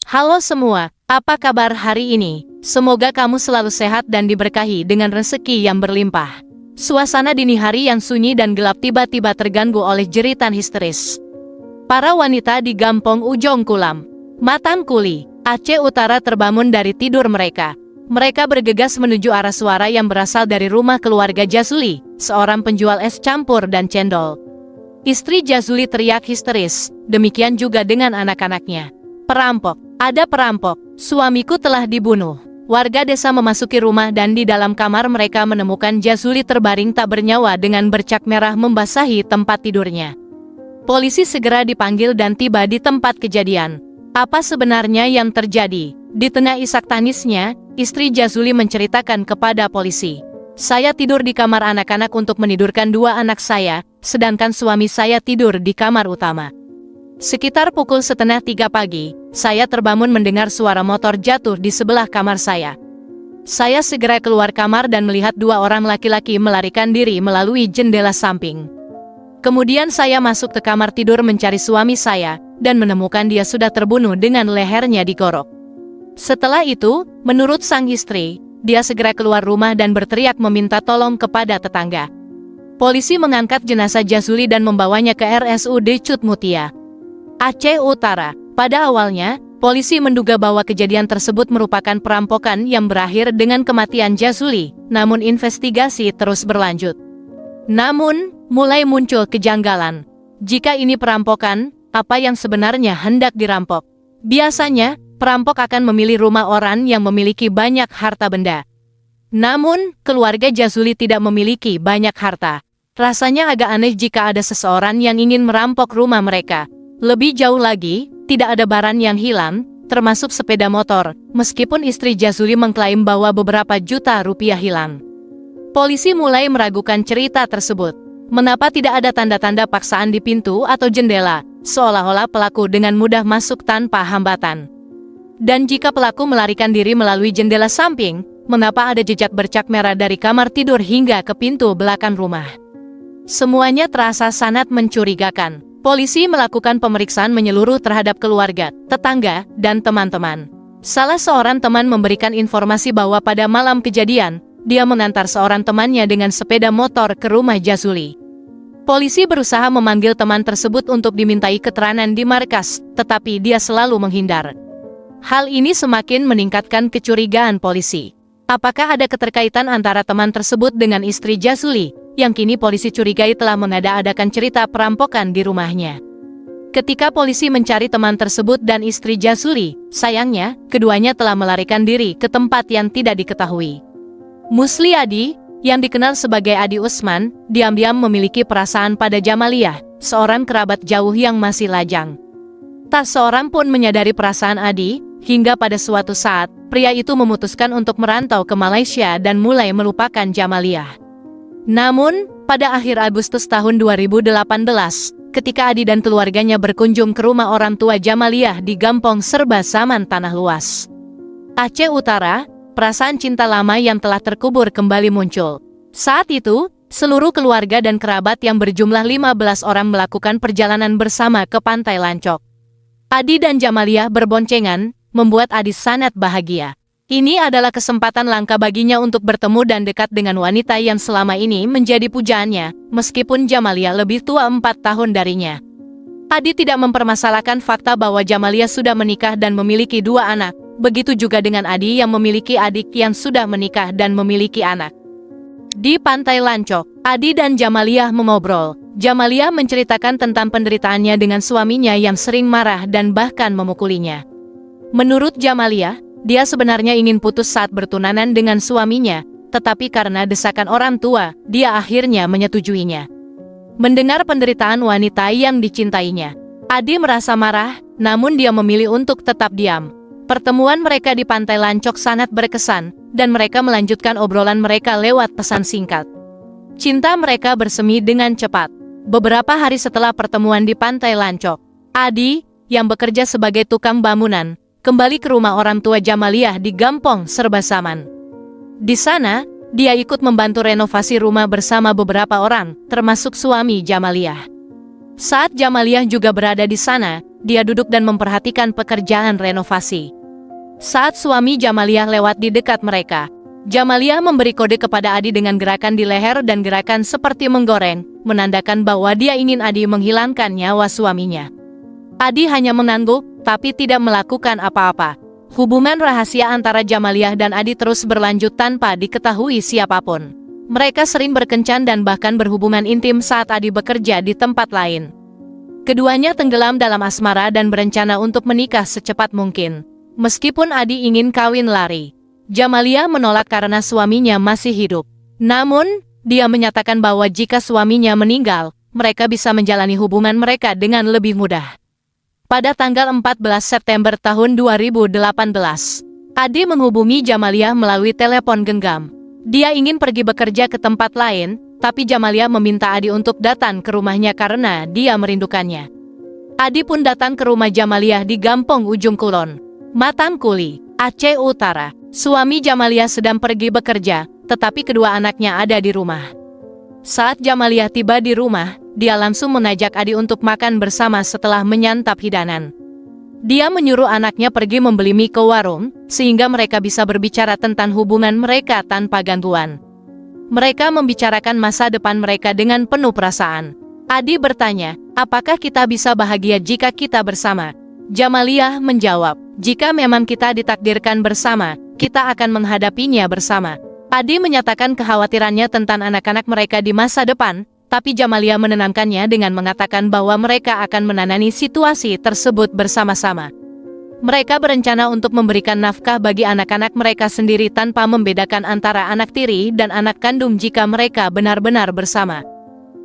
Halo semua, apa kabar hari ini? Semoga kamu selalu sehat dan diberkahi dengan rezeki yang berlimpah. Suasana dini hari yang sunyi dan gelap tiba-tiba terganggu oleh jeritan histeris. Para wanita di Gampong Ujong Kulam, Matan Kuli, Aceh Utara terbangun dari tidur mereka. Mereka bergegas menuju arah suara yang berasal dari rumah keluarga Jazuli, seorang penjual es campur dan cendol. Istri Jazuli teriak histeris, demikian juga dengan anak-anaknya. Perampok, ada perampok, suamiku telah dibunuh. Warga desa memasuki rumah dan di dalam kamar mereka menemukan Jazuli terbaring tak bernyawa dengan bercak merah membasahi tempat tidurnya. Polisi segera dipanggil dan tiba di tempat kejadian. Apa sebenarnya yang terjadi? Di tengah isak tangisnya, istri Jazuli menceritakan kepada polisi. Saya tidur di kamar anak-anak untuk menidurkan dua anak saya, sedangkan suami saya tidur di kamar utama. Sekitar pukul 2:30 pagi, saya terbangun mendengar suara motor jatuh di sebelah kamar saya. Saya segera keluar kamar dan melihat dua orang laki-laki melarikan diri melalui jendela samping. Kemudian saya masuk ke kamar tidur mencari suami saya, dan menemukan dia sudah terbunuh dengan lehernya digorok. Setelah itu, menurut sang istri, dia segera keluar rumah dan berteriak meminta tolong kepada tetangga. Polisi mengangkat jenazah Jazuli dan membawanya ke RSUD Cut Mutia, Aceh Utara. Pada awalnya, polisi menduga bahwa kejadian tersebut merupakan perampokan yang berakhir dengan kematian Jazuli, namun investigasi terus berlanjut. Namun, mulai muncul kejanggalan. Jika ini perampokan, apa yang sebenarnya hendak dirampok? Biasanya, perampok akan memilih rumah orang yang memiliki banyak harta benda. Namun, keluarga Jazuli tidak memiliki banyak harta. Rasanya agak aneh jika ada seseorang yang ingin merampok rumah mereka. Lebih jauh lagi, tidak ada barang yang hilang, termasuk sepeda motor, meskipun istri Jazuli mengklaim bahwa beberapa juta rupiah hilang. Polisi mulai meragukan cerita tersebut. Mengapa tidak ada tanda-tanda paksaan di pintu atau jendela, seolah-olah pelaku dengan mudah masuk tanpa hambatan? Dan jika pelaku melarikan diri melalui jendela samping, mengapa ada jejak bercak merah dari kamar tidur hingga ke pintu belakang rumah? Semuanya terasa sangat mencurigakan. Polisi melakukan pemeriksaan menyeluruh terhadap keluarga, tetangga, dan teman-teman. Salah seorang teman memberikan informasi bahwa pada malam kejadian, dia mengantar seorang temannya dengan sepeda motor ke rumah Jazuli. Polisi berusaha memanggil teman tersebut untuk dimintai keterangan di markas, tetapi dia selalu menghindar. Hal ini semakin meningkatkan kecurigaan polisi. Apakah ada keterkaitan antara teman tersebut dengan istri Jazuli, yang kini polisi curigai telah mengada-adakan cerita perampokan di rumahnya? Ketika polisi mencari teman tersebut dan istri Jazuli, sayangnya, keduanya telah melarikan diri ke tempat yang tidak diketahui. Musli Adi, yang dikenal sebagai Adi Usman, diam-diam memiliki perasaan pada Jamaliah, seorang kerabat jauh yang masih lajang. Tak seorang pun menyadari perasaan Adi, hingga pada suatu saat, pria itu memutuskan untuk merantau ke Malaysia dan mulai melupakan Jamaliah. Namun, pada akhir Agustus tahun 2018, ketika Adi dan keluarganya berkunjung ke rumah orang tua Jamaliah di Gampong Serba Saman Tanah Luas, Aceh Utara, perasaan cinta lama yang telah terkubur kembali muncul. Saat itu, seluruh keluarga dan kerabat yang berjumlah 15 orang melakukan perjalanan bersama ke Pantai Lancok. Adi dan Jamaliah berboncengan, membuat Adi sangat bahagia. Ini adalah kesempatan langka baginya untuk bertemu dan dekat dengan wanita yang selama ini menjadi pujaannya, meskipun Jamaliah lebih tua 4 tahun darinya. Adi tidak mempermasalahkan fakta bahwa Jamaliah sudah menikah dan memiliki 2 anak, begitu juga dengan Adi yang memiliki adik yang sudah menikah dan memiliki anak. Di Pantai Lancok, Adi dan Jamaliah mengobrol. Jamaliah menceritakan tentang penderitaannya dengan suaminya yang sering marah dan bahkan memukulinya. Menurut Jamaliah, dia sebenarnya ingin putus saat bertunangan dengan suaminya, tetapi karena desakan orang tua, dia akhirnya menyetujuinya. Mendengar penderitaan wanita yang dicintainya, Adi merasa marah, namun dia memilih untuk tetap diam. Pertemuan mereka di Pantai Lancok sangat berkesan, dan mereka melanjutkan obrolan mereka lewat pesan singkat. Cinta mereka bersemi dengan cepat. Beberapa hari setelah pertemuan di Pantai Lancok, Adi, yang bekerja sebagai tukang bangunan, kembali ke rumah orang tua Jamaliah di Gampong Serba Saman. Di sana, dia ikut membantu renovasi rumah bersama beberapa orang, termasuk suami Jamaliah. Saat Jamaliah juga berada di sana, dia duduk dan memperhatikan pekerjaan renovasi. Saat suami Jamaliah lewat di dekat mereka, Jamaliah memberi kode kepada Adi dengan gerakan di leher dan gerakan seperti menggoreng, menandakan bahwa dia ingin Adi menghilangkan nyawa suaminya. Adi hanya mengangguk, tapi tidak melakukan apa-apa. Hubungan rahasia antara Jamaliah dan Adi terus berlanjut tanpa diketahui siapapun. Mereka sering berkencan dan bahkan berhubungan intim saat Adi bekerja di tempat lain. Keduanya tenggelam dalam asmara dan berencana untuk menikah secepat mungkin. Meskipun Adi ingin kawin lari, Jamaliah menolak karena suaminya masih hidup. Namun, dia menyatakan bahwa jika suaminya meninggal, mereka bisa menjalani hubungan mereka dengan lebih mudah. Pada tanggal 14 September tahun 2018, Adi menghubungi Jamaliah melalui telepon genggam. Dia ingin pergi bekerja ke tempat lain, tapi Jamaliah meminta Adi untuk datang ke rumahnya karena dia merindukannya. Adi pun datang ke rumah Jamaliah di Gampong Ujung Kulon, Matan Kuli, Aceh Utara. Suami Jamaliah sedang pergi bekerja, tetapi kedua anaknya ada di rumah. Saat Jamaliah tiba di rumah, dia langsung mengajak Adi untuk makan bersama setelah menyantap hidangan. Dia menyuruh anaknya pergi membeli mie ke warung, sehingga mereka bisa berbicara tentang hubungan mereka tanpa gangguan. Mereka membicarakan masa depan mereka dengan penuh perasaan. Adi bertanya, apakah kita bisa bahagia jika kita bersama? Jamaliah menjawab, jika memang kita ditakdirkan bersama, kita akan menghadapinya bersama. Adi menyatakan kekhawatirannya tentang anak-anak mereka di masa depan, tapi Jamaliah menenangkannya dengan mengatakan bahwa mereka akan menangani situasi tersebut bersama-sama. Mereka berencana untuk memberikan nafkah bagi anak-anak mereka sendiri tanpa membedakan antara anak tiri dan anak kandung jika mereka benar-benar bersama.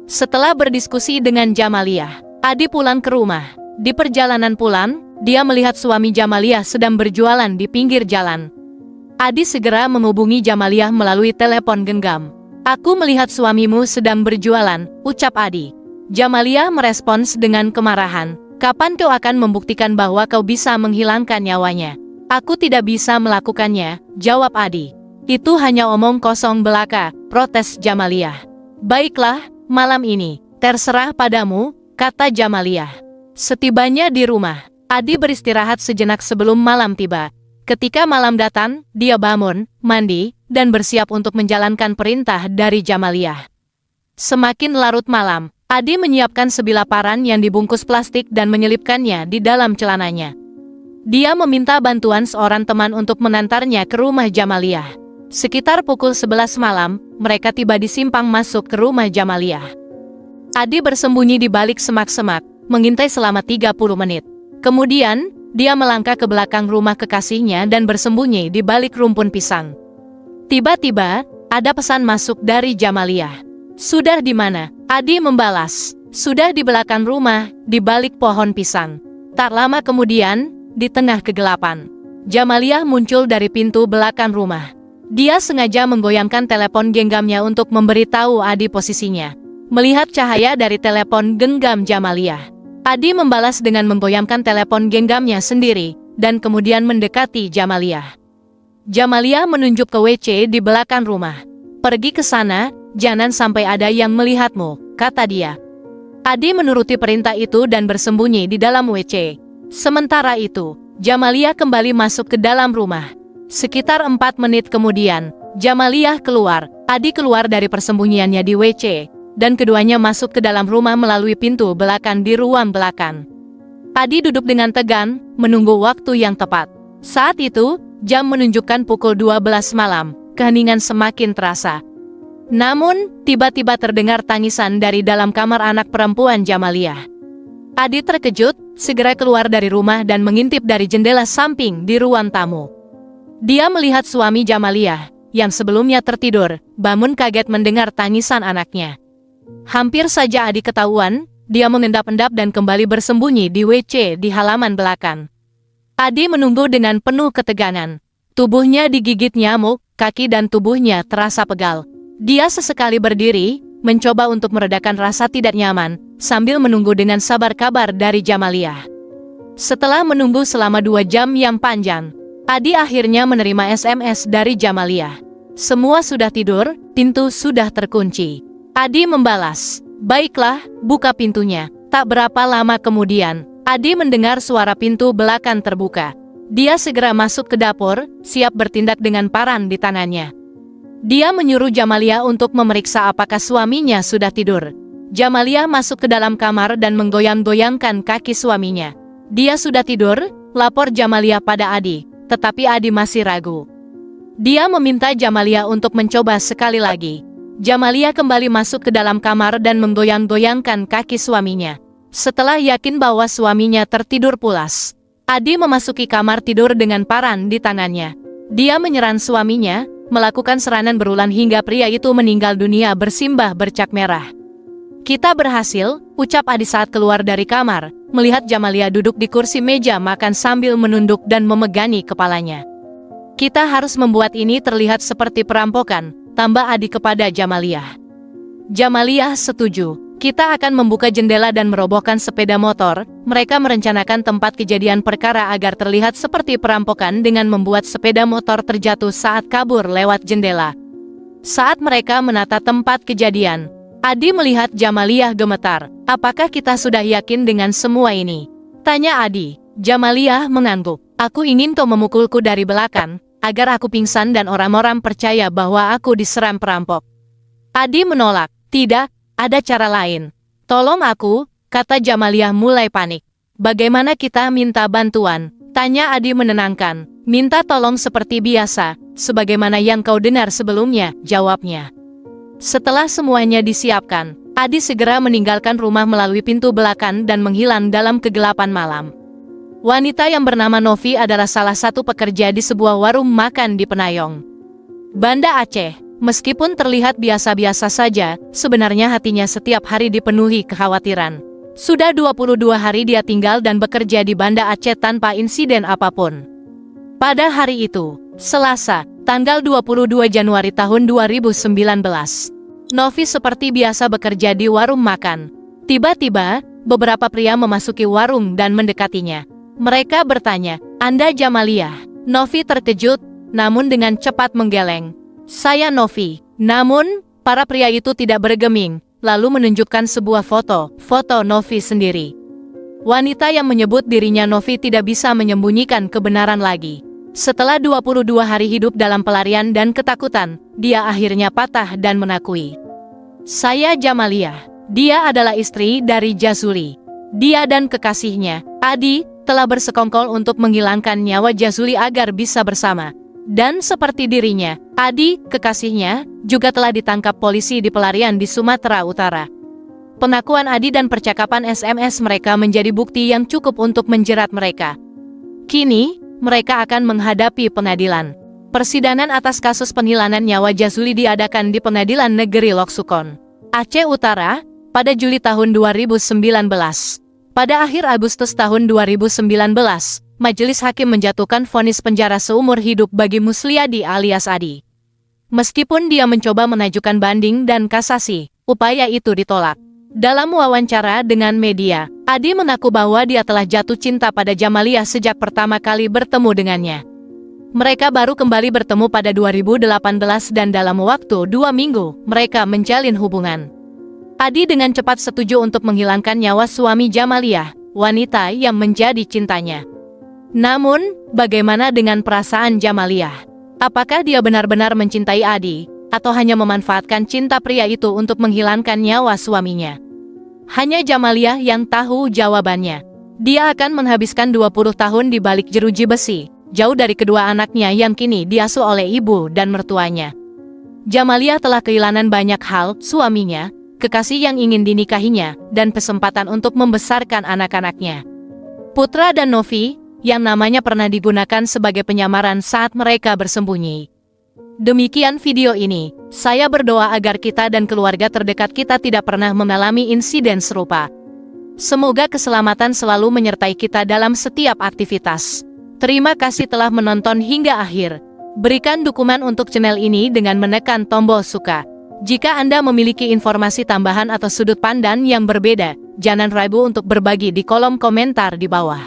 Setelah berdiskusi dengan Jamaliah, Adi pulang ke rumah. Di perjalanan pulang, dia melihat suami Jamaliah sedang berjualan di pinggir jalan. Adi segera menghubungi Jamaliah melalui telepon genggam. Aku melihat suamimu sedang berjualan, ucap Adi. Jamaliah merespons dengan kemarahan. Kapan kau akan membuktikan bahwa kau bisa menghilangkan nyawanya? Aku tidak bisa melakukannya, jawab Adi. Itu hanya omong kosong belaka, protes Jamaliah. Baiklah, malam ini, terserah padamu, kata Jamaliah. Setibanya di rumah, Adi beristirahat sejenak sebelum malam tiba. Ketika malam datang, dia bangun, mandi, dan bersiap untuk menjalankan perintah dari Jamaliah. Semakin larut malam, Adi menyiapkan sebilah paran yang dibungkus plastik dan menyelipkannya di dalam celananya. Dia meminta bantuan seorang teman untuk mengantarnya ke rumah Jamaliah. Sekitar pukul 11 malam, mereka tiba di simpang masuk ke rumah Jamaliah. Adi bersembunyi di balik semak-semak, mengintai selama 30 menit. Kemudian, dia melangkah ke belakang rumah kekasihnya dan bersembunyi di balik rumpun pisang. Tiba-tiba, ada pesan masuk dari Jamaliah. Sudah di mana? Adi membalas. Sudah di belakang rumah, di balik pohon pisang. Tak lama kemudian, di tengah kegelapan, Jamaliah muncul dari pintu belakang rumah. Dia sengaja menggoyangkan telepon genggamnya untuk memberitahu Adi posisinya. Melihat cahaya dari telepon genggam Jamaliah, Adi membalas dengan menggoyangkan telepon genggamnya sendiri, dan kemudian mendekati Jamaliah. Jamaliah menunjuk ke WC di belakang rumah. Pergi ke sana, jangan sampai ada yang melihatmu, kata dia. Adi menuruti perintah itu dan bersembunyi di dalam WC. Sementara itu, Jamaliah kembali masuk ke dalam rumah. Sekitar 4 menit kemudian, Jamaliah keluar. Adi keluar dari persembunyiannya di WC. Dan keduanya masuk ke dalam rumah melalui pintu belakang di ruang belakang. Adi duduk dengan tegang, menunggu waktu yang tepat. Saat itu, jam menunjukkan pukul 12 malam, keheningan semakin terasa. Namun, tiba-tiba terdengar tangisan dari dalam kamar anak perempuan Jamaliah. Adi terkejut, segera keluar dari rumah dan mengintip dari jendela samping di ruang tamu. Dia melihat suami Jamaliah, yang sebelumnya tertidur, bangun kaget mendengar tangisan anaknya. Hampir saja Adi ketahuan, dia mengendap-endap dan kembali bersembunyi di WC di halaman belakang. Adi menunggu dengan penuh ketegangan. Tubuhnya digigit nyamuk, kaki dan tubuhnya terasa pegal. Dia sesekali berdiri, mencoba untuk meredakan rasa tidak nyaman, sambil menunggu dengan sabar kabar dari Jamaliah. Setelah menunggu selama 2 jam yang panjang, Adi akhirnya menerima SMS dari Jamaliah. Semua sudah tidur, pintu sudah terkunci. Adi membalas, baiklah, buka pintunya. Tak berapa lama kemudian, Adi mendengar suara pintu belakang terbuka. Dia segera masuk ke dapur, siap bertindak dengan paran di tangannya. Dia menyuruh Jamalia untuk memeriksa apakah suaminya sudah tidur. Jamalia masuk ke dalam kamar dan menggoyang-goyangkan kaki suaminya. Dia sudah tidur, lapor Jamalia pada Adi, tetapi Adi masih ragu. Dia meminta Jamalia untuk mencoba sekali lagi. Jamalia kembali masuk ke dalam kamar dan menggoyang-goyangkan kaki suaminya. Setelah yakin bahwa suaminya tertidur pulas, Adi memasuki kamar tidur dengan paran di tangannya. Dia menyerang suaminya, melakukan serangan berulang hingga pria itu meninggal dunia bersimbah bercak merah. Kita berhasil, ucap Adi saat keluar dari kamar, melihat Jamalia duduk di kursi meja makan sambil menunduk dan memegangi kepalanya. Kita harus membuat ini terlihat seperti perampokan, tambah Adi kepada Jamalia. Jamalia setuju. Kita akan membuka jendela dan merobohkan sepeda motor. Mereka merencanakan tempat kejadian perkara agar terlihat seperti perampokan dengan membuat sepeda motor terjatuh saat kabur lewat jendela. Saat mereka menata tempat kejadian, Adi melihat Jamalia gemetar. Apakah kita sudah yakin dengan semua ini? Tanya Adi. Jamalia mengangguk. Aku ingin kau memukulku dari belakang, agar aku pingsan dan orang-orang percaya bahwa aku diserang perampok. Adi menolak. Tidak. Ada cara lain. Tolong aku, kata Jamalia mulai panik. Bagaimana kita minta bantuan? Tanya Adi menenangkan. Minta tolong seperti biasa, sebagaimana yang kau dengar sebelumnya, jawabnya. Setelah semuanya disiapkan, Adi segera meninggalkan rumah melalui pintu belakang dan menghilang dalam kegelapan malam. Wanita yang bernama Novi adalah salah satu pekerja di sebuah warung makan di Penayong, Banda Aceh. Meskipun terlihat biasa-biasa saja, sebenarnya hatinya setiap hari dipenuhi kekhawatiran. Sudah 22 hari dia tinggal dan bekerja di Banda Aceh tanpa insiden apapun. Pada hari itu, Selasa, tanggal 22 Januari tahun 2019, Novi seperti biasa bekerja di warung makan. Tiba-tiba, beberapa pria memasuki warung dan mendekatinya. Mereka bertanya, "Anda Jamalia?" Novi terkejut, namun dengan cepat menggeleng. "Saya Novi." Namun, para pria itu tidak bergeming, lalu menunjukkan sebuah foto Novi sendiri. Wanita yang menyebut dirinya Novi tidak bisa menyembunyikan kebenaran lagi. Setelah 22 hari hidup dalam pelarian dan ketakutan, dia akhirnya patah dan mengakui. "Saya Jamalia." Dia adalah istri dari Jazuli. Dia dan kekasihnya, Adi, telah bersekongkol untuk menghilangkan nyawa Jazuli agar bisa bersama. Dan seperti dirinya, Adi, kekasihnya, juga telah ditangkap polisi di pelarian di Sumatera Utara. Pengakuan Adi dan percakapan SMS mereka menjadi bukti yang cukup untuk menjerat mereka. Kini, mereka akan menghadapi pengadilan. Persidangan atas kasus penghilangan nyawa Jazuli diadakan di Pengadilan Negeri Loksukon, Aceh Utara, pada Juli tahun 2019. Pada akhir Agustus tahun 2019, Majelis Hakim menjatuhkan vonis penjara seumur hidup bagi Musliadi alias Adi. Meskipun dia mencoba mengajukan banding dan kasasi, upaya itu ditolak. Dalam wawancara dengan media, Adi mengaku bahwa dia telah jatuh cinta pada Jamalia sejak pertama kali bertemu dengannya. Mereka baru kembali bertemu pada 2018 dan dalam waktu 2 minggu, mereka menjalin hubungan. Adi dengan cepat setuju untuk menghilangkan nyawa suami Jamalia, wanita yang menjadi cintanya. Namun, bagaimana dengan perasaan Jamalia? Apakah dia benar-benar mencintai Adi, atau hanya memanfaatkan cinta pria itu untuk menghilangkan nyawa suaminya? Hanya Jamalia yang tahu jawabannya. Dia akan menghabiskan 20 tahun di balik jeruji besi, jauh dari kedua anaknya yang kini diasuh oleh ibu dan mertuanya. Jamalia telah kehilangan banyak hal, suaminya, kekasih yang ingin dinikahinya, dan kesempatan untuk membesarkan anak-anaknya. Putra dan Novi, yang namanya pernah digunakan sebagai penyamaran saat mereka bersembunyi. Demikian video ini, saya berdoa agar kita dan keluarga terdekat kita tidak pernah mengalami insiden serupa. Semoga keselamatan selalu menyertai kita dalam setiap aktivitas. Terima kasih telah menonton hingga akhir. Berikan dukungan untuk channel ini dengan menekan tombol suka. Jika Anda memiliki informasi tambahan atau sudut pandang yang berbeda, jangan ragu untuk berbagi di kolom komentar di bawah.